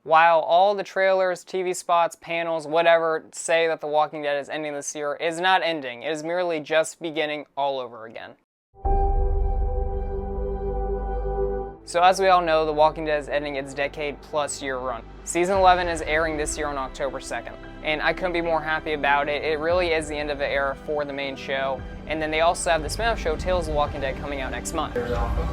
While all the trailers, TV spots, panels, whatever say that The Walking Dead is ending this year, it is not ending. It is merely just beginning all over again. So as we all know, The Walking Dead is ending its decade-plus year run. Season 11 is airing this year on October 2nd, and I couldn't be more happy about it. It really is the end of an era for the main show, and then they also have the spin-off show Tales of the Walking Dead coming out next month. There's also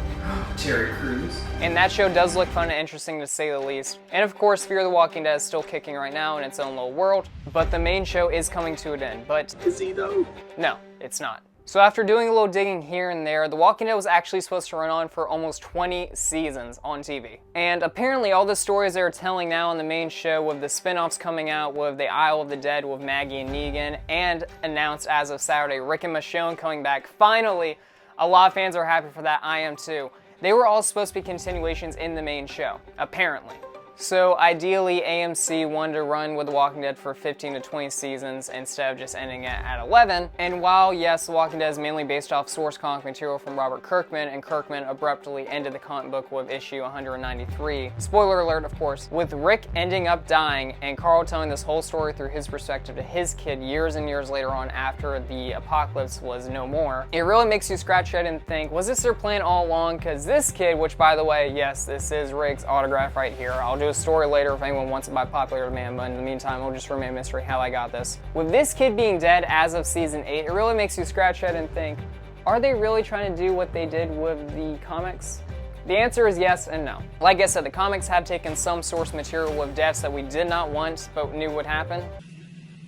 Terry Crews. And that show does look fun and interesting to say the least. And of course, Fear the Walking Dead is still kicking right now in its own little world, but the main show is coming to an end. But Is he though? no, it's not. So after doing a little digging here and there, The Walking Dead was actually supposed to run on for almost 20 seasons on TV. And apparently all the stories they're telling now on the main show, with the spin-offs coming out, with the Isle of the Dead with Maggie and Negan, and announced as of Saturday, Rick and Michonne coming back, finally, a lot of fans are happy for that, I am too. They were all supposed to be continuations in the main show, apparently. So ideally, AMC wanted to run with The Walking Dead for 15 to 20 seasons instead of just ending it at 11. And while, yes, The Walking Dead is mainly based off source comic material from Robert Kirkman, and Kirkman abruptly ended the comic book with issue 193, spoiler alert of course, with Rick ending up dying and Carl telling this whole story through his perspective to his kid years and years later on after the apocalypse was no more, it really makes you scratch your head and think, was this their plan all along? Because this kid, which by the way, yes, this is Rick's autograph right here. I'll do a story later if anyone wants it by popular demand, but in the meantime, it'll just remain a mystery how I got this. With this kid being dead as of season 8, it really makes you scratch your head and think, are they really trying to do what they did with the comics? The answer is yes and no. Like I said, the comics have taken some source material with deaths that we did not want, but knew would happen.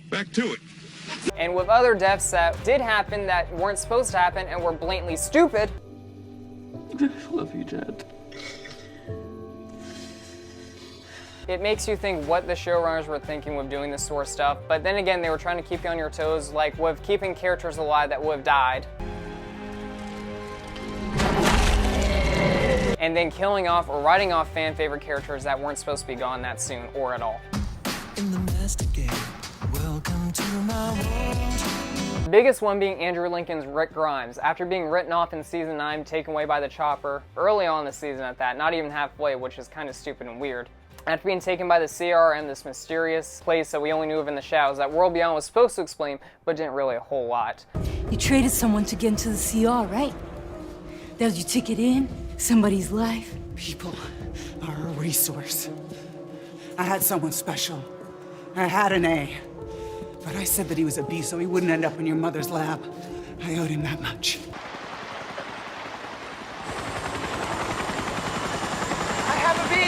Back to it. And with other deaths that did happen that weren't supposed to happen and were blatantly stupid. I love you, Dad. It makes you think what the showrunners were thinking with doing this sort of stuff, but then again, they were trying to keep you on your toes, like with keeping characters alive that would have died. And then killing off or writing off fan favorite characters that weren't supposed to be gone that soon or at all. In the master game, welcome to my world. The biggest one being Andrew Lincoln's Rick Grimes. After being written off in season 9, taken away by the chopper, early on in the season at that, not even halfway, which is kind of stupid and weird. After being taken by the CRM, this mysterious place that we only knew of in the shadows, that World Beyond was supposed to explain, but didn't really a whole lot. You traded someone to get into the CR, right? That was your ticket in? Somebody's life? People are a resource. I had someone special. I had an A. But I said that he was a B so he wouldn't end up in your mother's lab. I owed him that much. I have a B!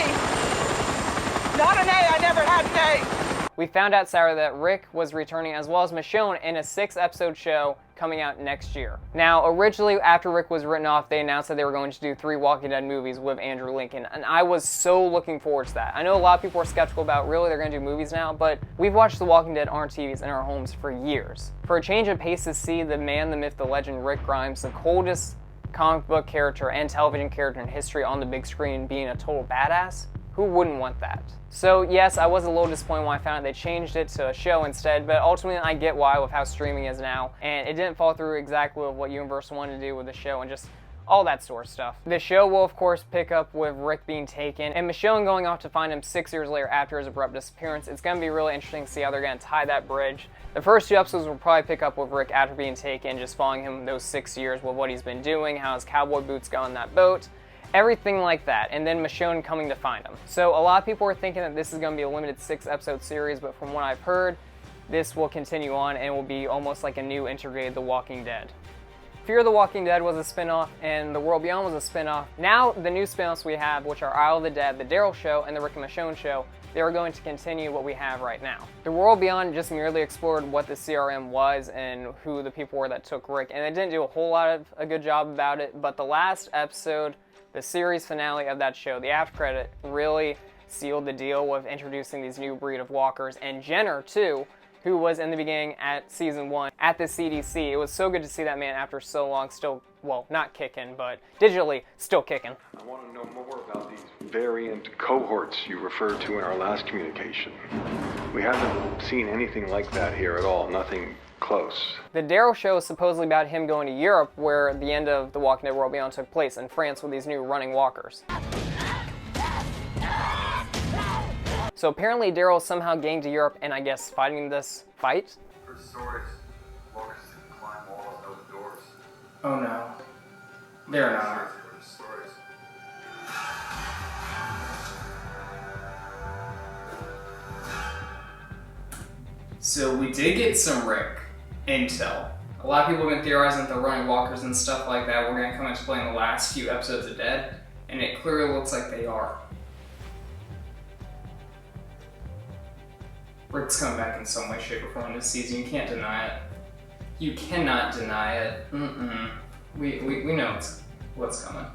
Not an A! I never had an A! We found out Saturday that Rick was returning as well as Michonne in a 6-episode show coming out next year. Now, originally, after Rick was written off, they announced that they were going to do 3 Walking Dead movies with Andrew Lincoln, and I was so looking forward to that. I know a lot of people are skeptical about, really, they're going to do movies now, but we've watched The Walking Dead on our TVs in our homes for years. For a change of pace to see the man, the myth, the legend, Rick Grimes, the coldest comic book character and television character in history on the big screen, being a total badass, who wouldn't want that? So yes, I was a little disappointed when I found out they changed it to a show instead, but ultimately I get why with how streaming is now, and it didn't fall through exactly with what Universal wanted to do with the show and just all that sort of stuff. The show will of course pick up with Rick being taken and Michonne going off to find him 6 years later after his abrupt disappearance. It's going to be really interesting to see how they're going to tie that bridge. The first 2 episodes will probably pick up with Rick after being taken, just following him those 6 years with what he's been doing, how his cowboy boots got on that boat, everything like that, and then Michonne coming to find him. So a lot of people are thinking that this is going to be a limited 6-episode series, but from what I've heard, this will continue on and will be almost like a new integrated The Walking Dead. Fear the Walking Dead was a spin-off, and The World Beyond was a spin-off. Now, the new spin-offs we have, which are Isle of the Dead, The Daryl Show, and The Rick and Michonne Show, they are going to continue what we have right now. The World Beyond just merely explored what the CRM was and who the people were that took Rick, and it didn't do a whole lot of a good job about it, but the last episode, the series finale of that show, the after credit, really sealed the deal with introducing these new breed of walkers, and Jenner too, who was in the beginning at season 1 at the CDC. It was so good to see that man after so long still, well, not kicking, but digitally still kicking. I want to know more about these variant cohorts you referred to in our last communication. We haven't seen anything like that here at all, nothing close. The Daryl Show is supposedly about him going to Europe, where the end of The Walking Dead World Beyond took place, in France with these new running walkers. So apparently Daryl somehow getting to Europe and I guess fighting this fight. For stories, walkers can climb walls and open doors. Oh no. They're not. Stories. So we did get some Rick intel. A lot of people have been theorizing that they're running walkers and stuff like that. We're gonna come into play in the last few episodes of Dead, and it clearly looks like they are. Rick's coming back in some way, shape, or form this season. You can't deny it. You cannot deny it. We know what's coming.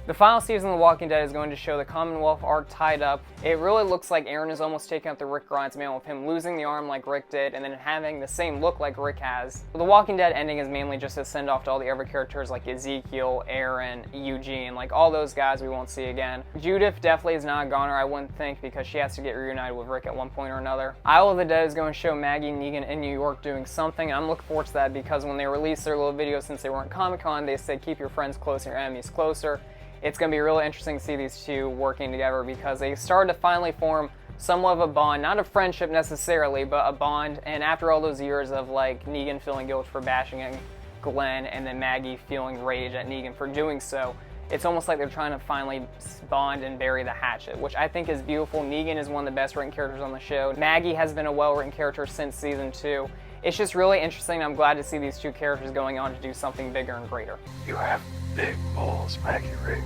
The final season of The Walking Dead is going to show the Commonwealth arc tied up. It really looks like Aaron is almost taking up the Rick Grimes mantle with him losing the arm like Rick did and then having the same look like Rick has. The Walking Dead ending is mainly just a send off to all the other characters like Ezekiel, Aaron, Eugene, like all those guys we won't see again. Judith definitely is not a goner, I wouldn't think, because she has to get reunited with Rick at one point or another. Isle of the Dead is going to show Maggie and Negan in New York doing something, and I'm looking forward to that because when they released their little videos since they weren't Comic-Con, they said keep your friends close and your enemies closer. It's going to be really interesting to see these two working together because they started to finally form somewhat of a bond, not a friendship necessarily, but a bond. And after all those years of like Negan feeling guilt for bashing at Glenn and then Maggie feeling rage at Negan for doing so, it's almost like they're trying to finally bond and bury the hatchet, which I think is beautiful. Negan is one of the best written characters on the show. Maggie has been a well-written character since season 2. It's just really interesting. I'm glad to see these two characters going on to do something bigger and greater. You have big balls, Maggie Rick.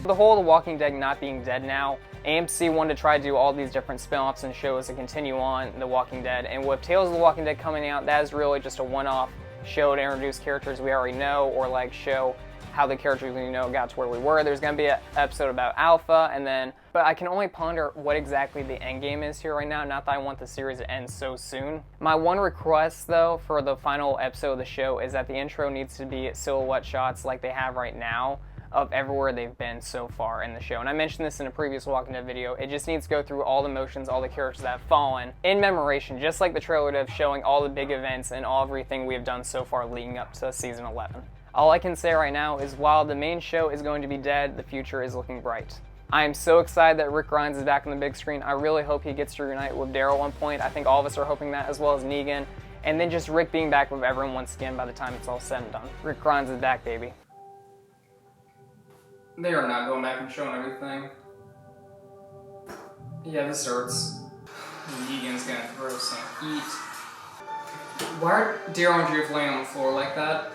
The whole The Walking Dead not being dead now, AMC wanted to try to do all these different spin-offs and shows to continue on The Walking Dead, and with Tales of the Walking Dead coming out, that is really just a one-off show to introduce characters we already know, or like show how the characters we know got to where we were. There's going to be an episode about Alpha, and then, but I can only ponder what exactly the end game is here right now, not that I want the series to end so soon. My one request, though, for the final episode of the show is that the intro needs to be silhouette shots like they have right now of everywhere they've been so far in the show. And I mentioned this in a previous Walking Dead video. It just needs to go through all the motions, all the characters that have fallen in memoration, just like the trailer of showing all the big events and everything we have done so far leading up to season 11. All I can say right now is while the main show is going to be dead, the future is looking bright. I am so excited that Rick Grimes is back on the big screen. I really hope he gets to reunite with Daryl at one point. I think all of us are hoping that, as well as Negan. And then just Rick being back with everyone once again by the time it's all said and done. Rick Grimes is back, baby. They are not going back and showing everything. Yeah, this hurts. Negan's gonna throw some heat. Why are Daryl and Judith laying on the floor like that?